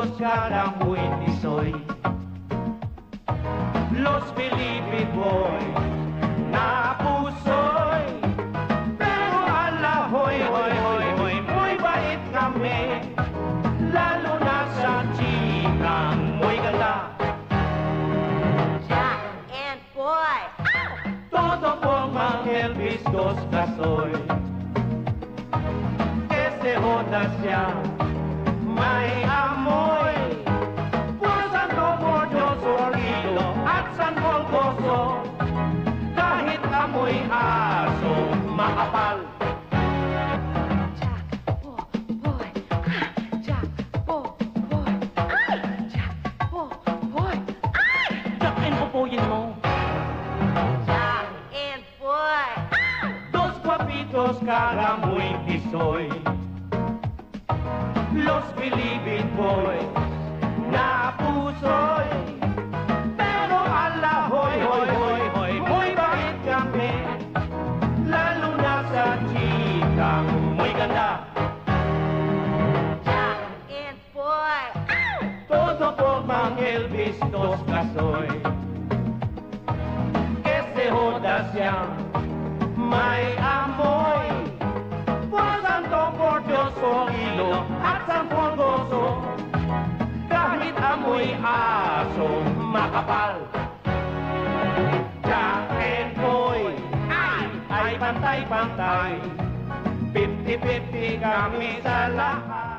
guapitos cada muy soy. Los Philippine boys na pusoy, pero ala hoy, hoy, hoy, hoy, muy bait kami, lalo na sa chikang muy ganda. Jack and Boy. Todo por mang Elvis dos kasoy, que se joda siya, may amoy. Por Santo Bordos Orilo at San Bolgoso, kahit amoy aso makapal. Jack, boy, Jack, boy, ay! Jack, boy, ay! Jack and pupuyin mo, Jack and Boy. dos guapitos cara muy tisoy. Los Philippine boys na pusoy, pero ala hoy, hoy, hoy, hoy, muy bait kami, lalo na sa chikang muy ganda. Jack and Boy. Todo por mang Elvis dos kasoy, que se joda siya, may amoy. Por Santo Bordos Orilo at San Bolgoso, kahit amoy aso makapal. Jack and Boy ay pantay-pantay, 50-50 kami sa lahat.